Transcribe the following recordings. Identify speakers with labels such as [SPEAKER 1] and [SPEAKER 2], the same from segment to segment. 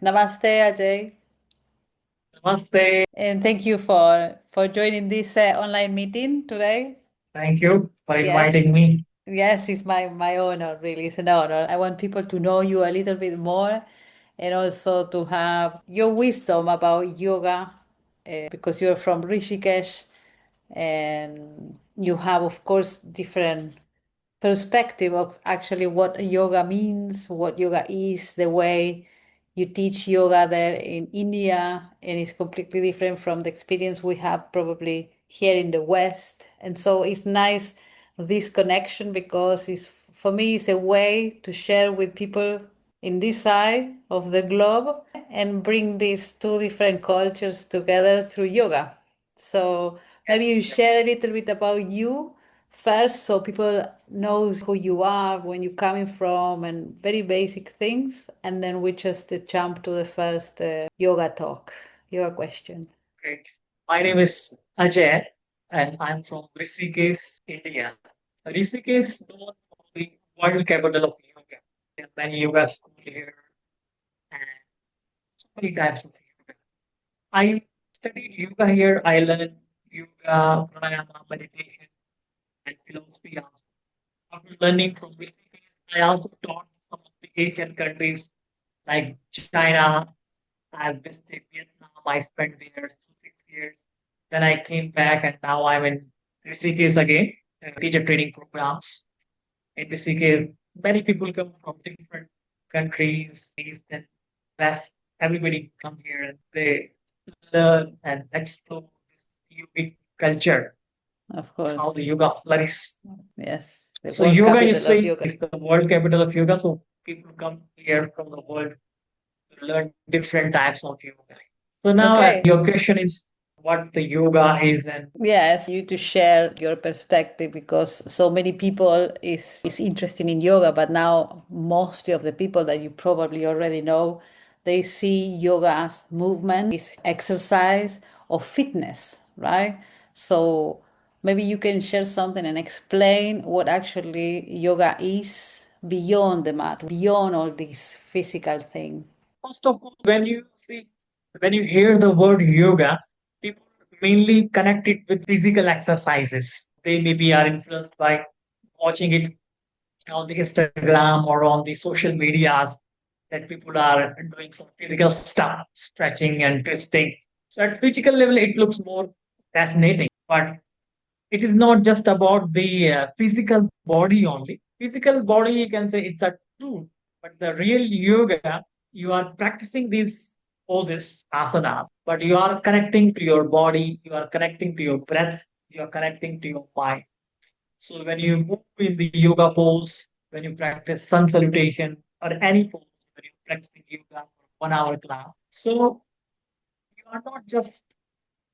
[SPEAKER 1] Namaste, Ajay,
[SPEAKER 2] Namaste.
[SPEAKER 1] and thank you for joining this online meeting today.
[SPEAKER 2] Thank you for
[SPEAKER 1] Yes,
[SPEAKER 2] inviting me.
[SPEAKER 1] yes, it's my honor. Really, it's an honor. I want people to know you a little bit more, and also to have your wisdom about yoga, because you're from Rishikesh, and you have, of course, different perspective of actually what yoga means, what yoga is, the way you teach yoga there in India, and it's completely different from the experience we have probably here in the West. And so it's nice this connection because it's for me it's a way to share with people in this side of the globe and bring these two different cultures together through yoga. So maybe
[SPEAKER 2] Yes,
[SPEAKER 1] you
[SPEAKER 2] yes.
[SPEAKER 1] share a little bit about you first so people knows who you are, when you're coming from, and very basic things, and then we just jump to the first yoga talk, yoga question.
[SPEAKER 2] Great. My name is Ajay, and I'm from Rishikesh, India. Rishikesh is known for the world capital of yoga. There are many yoga schools here and so many types of yoga. I studied yoga here. I learned yoga, pranayama, meditation, and philosophy also. After learning from Rishikesh, I also taught some of the Asian countries like China. I've visited Vietnam. I spent there 6 years. Then I came back, and now I'm in Rishikesh again, teacher training programs. In Rishikesh, many people come from different countries, east and west. Everybody come here and they learn and explore this yogic culture,
[SPEAKER 1] Of
[SPEAKER 2] how the
[SPEAKER 1] course.
[SPEAKER 2] yoga flourishes.
[SPEAKER 1] Yes, the
[SPEAKER 2] So
[SPEAKER 1] world
[SPEAKER 2] yoga, you
[SPEAKER 1] capital of
[SPEAKER 2] say,
[SPEAKER 1] yoga.
[SPEAKER 2] is the world capital of yoga. So people come here from the world to learn different types of yoga. So now
[SPEAKER 1] Okay.
[SPEAKER 2] your question is what the yoga is and
[SPEAKER 1] Yes, you to share your perspective because so many people is interested in yoga, but now mostly of the people that you probably already know, they see yoga as movement, is exercise or fitness, right? So maybe you can share something and explain what actually yoga is beyond the mat, beyond all this physical thing.
[SPEAKER 2] first of all, when you hear the word yoga, people mainly connect it with physical exercises. They maybe are influenced by watching it on the Instagram or on the social medias that people are doing some physical stuff, stretching and twisting. So at physical level, it looks more fascinating, but it is not just about the physical body only. Physical body, you can say it's a tool, but the real yoga, you are practicing these poses, asanas, but you are connecting to your body, you are connecting to your breath, you are connecting to your mind. So when you move in the yoga pose, when you practice sun salutation or any pose, when you practice yoga for 1 hour class, so you are not just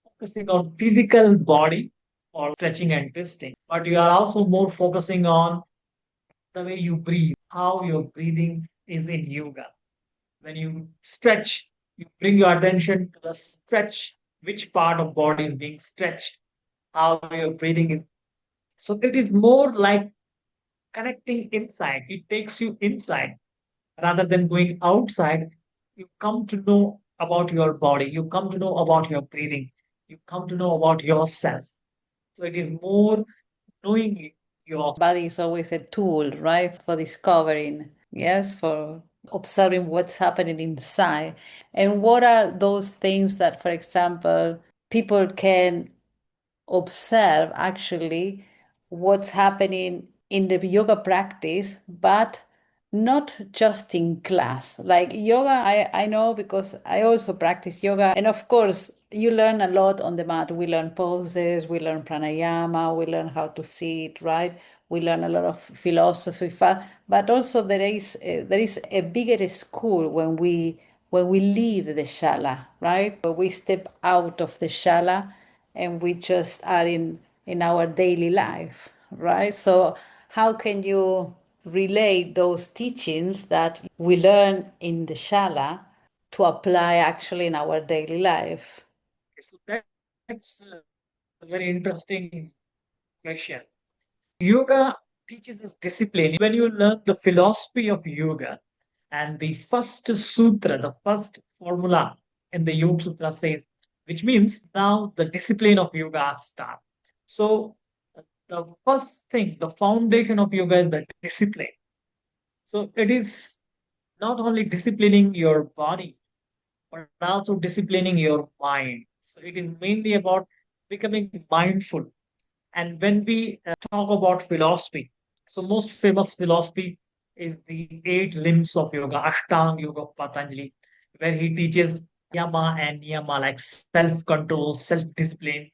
[SPEAKER 2] focusing on physical body or stretching and twisting, but you are also more focusing on the way you breathe, how your breathing is in yoga. When you stretch, you bring your attention to the stretch, which part of body is being stretched, how your breathing is. So it is more like connecting inside. It takes you inside rather than going outside. You come to know about your body. You come to know about your breathing. You come to know about yourself. So it is more knowing your
[SPEAKER 1] Body is always a tool, right, for discovering, yes, for observing what's happening inside. And what are those things that, for example, people can observe actually what's happening in the yoga practice, but not just in class. Like yoga, I know because I also practice yoga. And of course, you learn a lot on the mat. We learn poses, we learn pranayama, we learn how to sit, right? We learn a lot of philosophy, but also there is a bigger school when we leave the shala, right? When we step out of the shala and we just are in our daily life, right? So how can you relate those teachings that we learn in the shala to apply actually in our daily life?
[SPEAKER 2] so that's a very interesting question. Yoga teaches us discipline. When you learn the philosophy of yoga And the first sutra, the first formula in the Yoga Sutra says, which means now the discipline of yoga starts. So the first thing, the foundation of yoga is the discipline. So it is not only disciplining your body, but also disciplining your mind. So it is mainly about becoming mindful. And when we talk about philosophy, so most famous philosophy is the eight limbs of yoga, Ashtanga Yoga of Patanjali, where he teaches yama and niyama like self-control, self-discipline.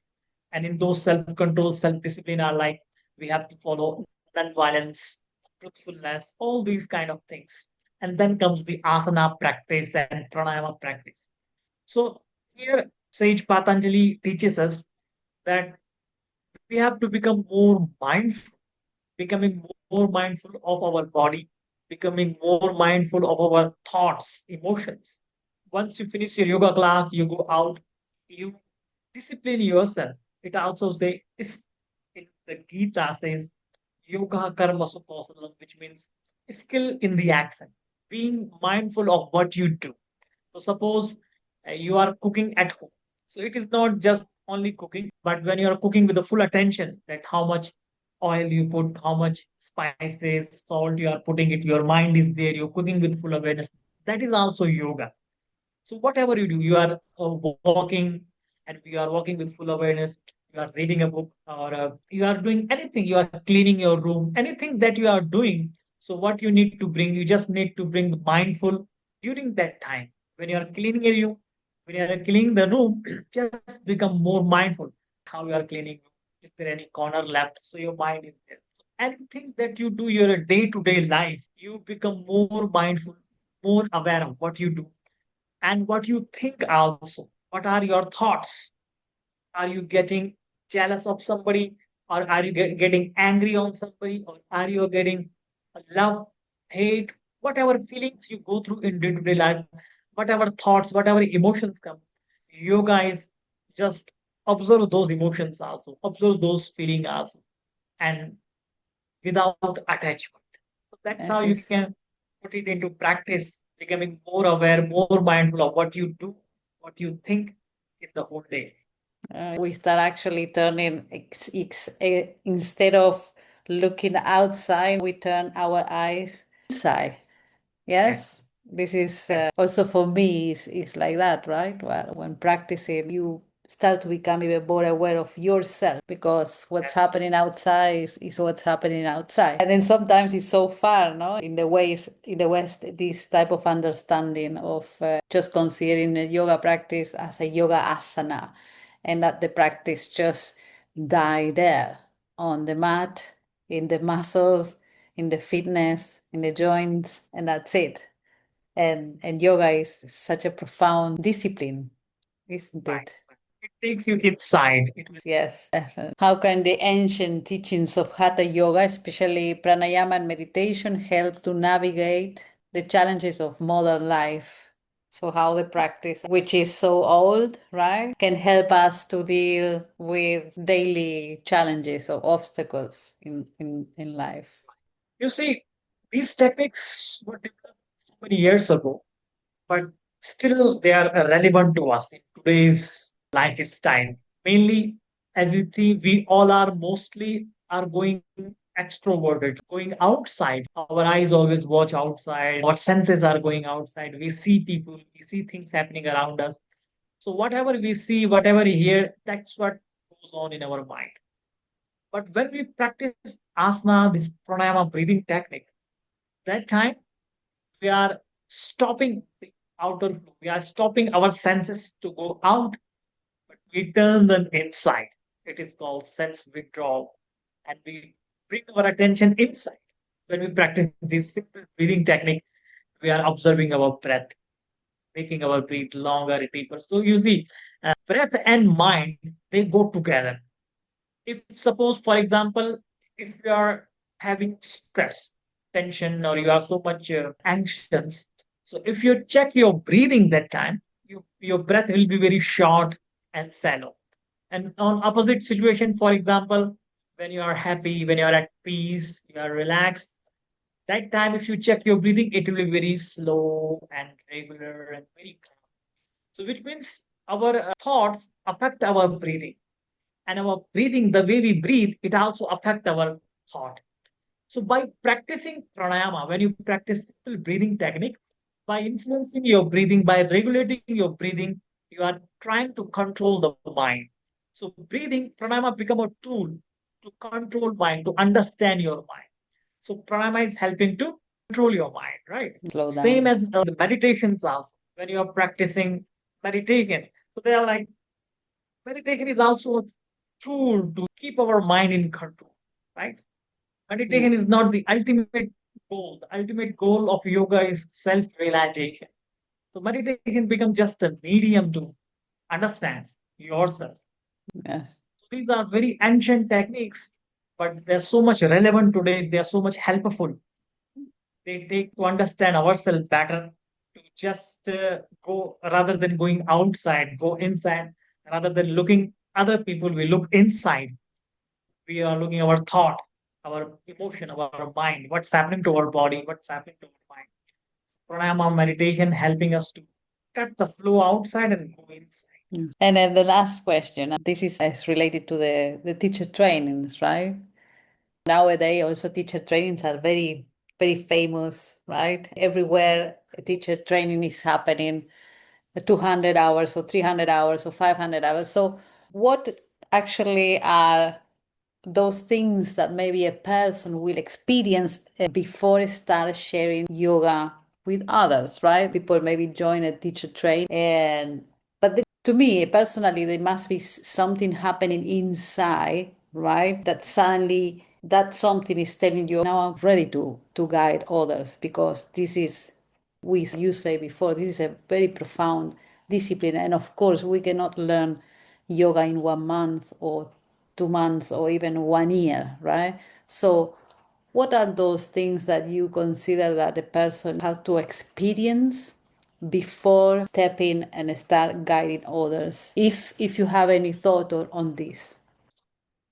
[SPEAKER 2] And in those self-control, self-discipline are like we have to follow non-violence, truthfulness, all these kind of things. And then comes the asana practice and pranayama practice. So here Sage Patanjali teaches us that we have to become more mindful, becoming more mindful of our body, becoming more mindful of our thoughts, emotions. Once you finish your yoga class, you go out, you discipline yourself. It also says in the Gita says yoga karma supausalam, which means skill in the action, being mindful of what you do. So suppose you are cooking at home. So it is not just only cooking, but when you are cooking with the full attention that how much oil you put, how much spices, salt you are putting it, your mind is there, you're cooking with full awareness. That is also yoga. So whatever you do, you are walking and you are walking with full awareness, you are reading a book or you are doing anything, you are cleaning your room, anything that you are doing. So what you need to bring, you just need to bring mindful during that time. When you are cleaning a room, when you are cleaning the room, just become more mindful how you are cleaning. Is there any corner left? So your mind is there. Anything that you do your day-to-day life, you become more mindful, more aware of what you do and what you think also. What are your thoughts? Are you getting jealous of somebody? Or are you getting angry on somebody? Or are you getting love, hate, whatever feelings you go through in day to day life, whatever thoughts, whatever emotions come? Yoga is just observe those emotions also, observe those feelings also, and without attachment. So that's how
[SPEAKER 1] Yes,
[SPEAKER 2] you
[SPEAKER 1] it's,
[SPEAKER 2] can put it into practice, becoming more aware, more mindful of what you do, what you think in the whole day.
[SPEAKER 1] we start actually turning, instead of looking outside, we turn our eyes inside.
[SPEAKER 2] Yes, yes,
[SPEAKER 1] Yes, this is
[SPEAKER 2] yes,
[SPEAKER 1] also for me is like that, right? Well, when practicing, you start to become even more aware of yourself because what's
[SPEAKER 2] yes,
[SPEAKER 1] happening outside is what's happening outside. And then sometimes it's so far, no? In the ways in the West, this type of understanding of just considering a yoga practice as a yoga asana, and that the practice just die there on the mat, in the muscles, in the fitness, in the joints, and that's it. And yoga is such a profound discipline, isn't
[SPEAKER 2] right.
[SPEAKER 1] it?
[SPEAKER 2] It takes you inside. It will.
[SPEAKER 1] Yes, definitely. How can the ancient teachings of Hatha Yoga, especially pranayama and meditation, help to navigate the challenges of modern life? So, how the practice, which is so old, right, can help us to deal with daily challenges or obstacles in life.
[SPEAKER 2] You see, these techniques were developed so many years ago, but still they are relevant to us in today's lifestyle. Mainly, as you see, we all are mostly are going extroverted, going outside. Our eyes always watch outside. Our senses are going outside. We see people, we see things happening around us. So whatever we see, whatever we hear, that's what goes on in our mind. But when we practice asana, this pranayama breathing technique, that time we are stopping the outer flow. We are stopping our senses to go out, but we turn them inside. It is called sense withdrawal. And we bring our attention inside. When we practice this simple breathing technique, we are observing our breath, making our breath longer, deeper. So you see, breath and mind, they go together. If suppose, for example, if you are having stress, tension, or you are so much anxious, so if you check your breathing that time, your breath will be very short and shallow. And on opposite situation, for example, when you are happy, when you are at peace, you are relaxed, That time, if you check your breathing, it will be very slow and regular and very calm. So, which means our thoughts affect our breathing, and our breathing, the way we breathe, it also affect our thought. So, by practicing pranayama, when you practice simple breathing technique, by influencing your breathing, by regulating your breathing, you are trying to control the mind. So, breathing pranayama become a tool to control mind, to understand your mind. So pranayama is helping to control your mind, right?
[SPEAKER 1] Slow
[SPEAKER 2] Same
[SPEAKER 1] down.
[SPEAKER 2] as the meditations also. When you are practicing meditation, so they are like meditation is also a tool to keep our mind in control, right?
[SPEAKER 1] Yeah.
[SPEAKER 2] Meditation is not the ultimate goal. The ultimate goal of yoga is self-realization. So meditation becomes just a medium to understand yourself.
[SPEAKER 1] Yes.
[SPEAKER 2] So these are very ancient techniques, but they're so much relevant today. They are so much helpful. They take to understand ourselves better, to just go rather than going outside, go inside, rather than looking other people, we look inside. We are looking our thought, our emotion, our mind, what's happening to our body, what's happening to our mind. Pranayama meditation helping us to cut the flow outside and go inside.
[SPEAKER 1] Yeah. And then the last question, this is related to the teacher trainings, right? Nowadays, also teacher trainings are very, very famous, right? Everywhere a teacher training is happening, 200 hours or 300 hours or 500 hours. So, what actually are those things that maybe a person will experience before start sharing yoga with others, right? People maybe join a teacher train, and but to me personally there must be something happening inside, right? That suddenly that something is telling you now I'm ready to guide others, because this is, we you say before, this is a very profound discipline, and of course we cannot learn yoga in 1 month or 2 months or even 1 year, right? So what are those things that you consider that a person have to experience before stepping and start guiding others, if you have any thought on this?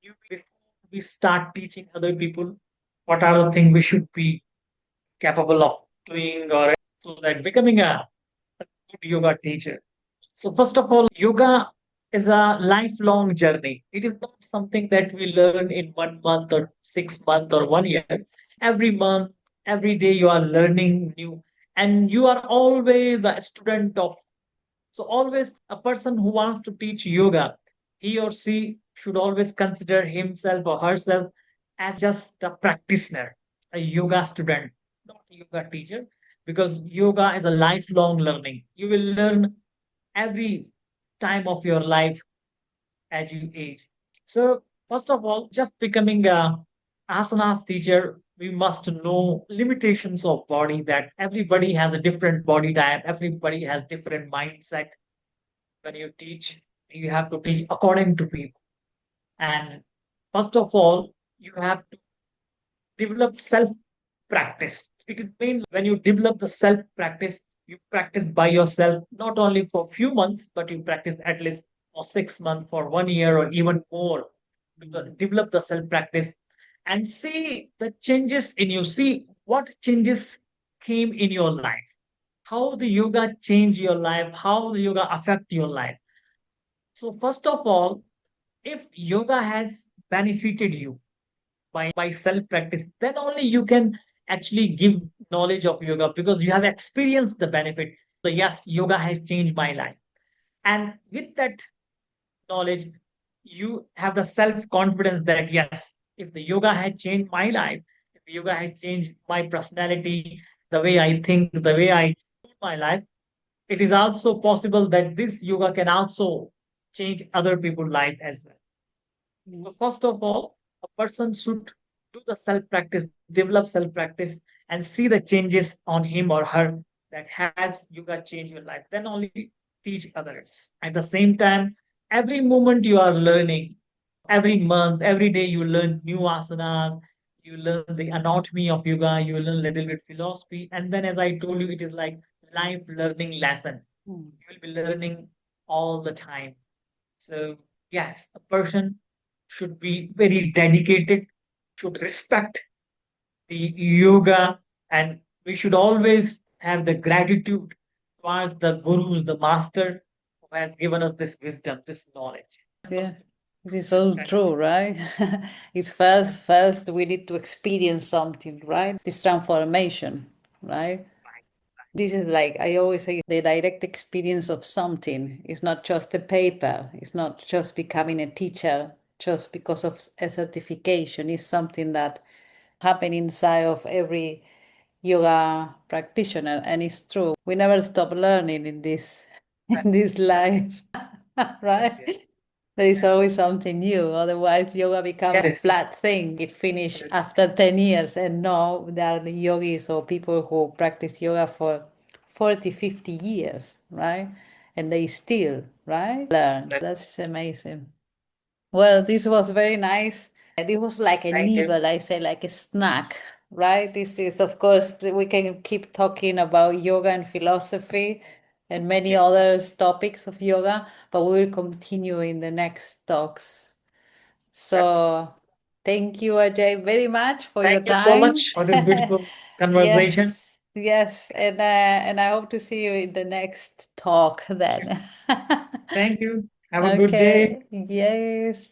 [SPEAKER 2] Before we start teaching other people, what are the things we should be capable of doing, or so that becoming a good yoga teacher. So, first of all, yoga is a lifelong journey. It is not something that we learn in 1 month or 6 months or 1 year. Every month, every day, you are learning new, and you are always a student of. So, always a person who wants to teach yoga, he or she should always consider himself or herself as just a practitioner, a yoga student, not a yoga teacher, because yoga is a lifelong learning. You will learn every time of your life as you age. So, first of all, just becoming a asanas teacher, we must know limitations of body, that everybody has a different body type, everybody has different mindset. When you teach, you have to teach according to people. And first of all, you have to develop self practice. It is mainly when you develop the self practice, you practice by yourself, not only for few months, but you practice at least for 6 months, for 1 year, or even more. Develop the self practice and see the changes in you. See what changes came in your life, how the yoga change your life, how the yoga affect your life. So first of all, if yoga has benefited you by self practice, then only you can actually give knowledge of yoga, because you have experienced the benefit. So yes, yoga has changed my life. And with that knowledge, you have the self confidence that yes, if the yoga has changed my life, if yoga has changed my personality, the way I think, the way I live my life, it is also possible that this yoga can also change other people's life as well. So first of all, a person should do the self practice, develop self practice, and see the changes on him or her, that has yoga changed your life. Then only teach others. At the same time, every moment you are learning, every month, every day you learn new asanas, you learn the anatomy of yoga, you learn a little bit philosophy, and then as I told you, it is like life learning lesson. You will be learning all the time. So, yes, a person should be very dedicated, should respect the yoga, And we should always have the gratitude towards the gurus, the master who has given us this wisdom, this knowledge.
[SPEAKER 1] Yeah,
[SPEAKER 2] Because
[SPEAKER 1] it is
[SPEAKER 2] we should
[SPEAKER 1] so true,
[SPEAKER 2] continue.
[SPEAKER 1] right? It's
[SPEAKER 2] Yeah,
[SPEAKER 1] first we need to experience something, right? This transformation, right?
[SPEAKER 2] right,
[SPEAKER 1] This is like I always say, the direct experience of something. It's not just a paper. It's not just becoming a teacher just because of a certification. It's something that happen inside of every yoga practitioner, and it's true. We never stop learning in this
[SPEAKER 2] right,
[SPEAKER 1] in this life,
[SPEAKER 2] right,
[SPEAKER 1] right?
[SPEAKER 2] yes,
[SPEAKER 1] There is
[SPEAKER 2] yes,
[SPEAKER 1] always something new. Otherwise, yoga become
[SPEAKER 2] yes,
[SPEAKER 1] a
[SPEAKER 2] yes,
[SPEAKER 1] flat thing. It finish
[SPEAKER 2] yes,
[SPEAKER 1] after 10 years. And no, there are yogis or people who practice yoga for 40, 50 years, right? And they still, right? Learn.
[SPEAKER 2] yes.
[SPEAKER 1] That's amazing. Well, this was very nice. This was like a
[SPEAKER 2] Thank you.
[SPEAKER 1] nibble, I say, like a snack, right? This is, of course, we can keep talking about yoga and philosophy and many
[SPEAKER 2] Yes,
[SPEAKER 1] other topics of yoga, but we will continue in the next talks.
[SPEAKER 2] that's.
[SPEAKER 1] So, thank you, Ajay, very much for your
[SPEAKER 2] Thank you so
[SPEAKER 1] time.
[SPEAKER 2] much for this beautiful conversation.
[SPEAKER 1] Yes, yes, and I hope to see you in the next talk then.
[SPEAKER 2] Thank you. Have a good day.
[SPEAKER 1] Okay, yes.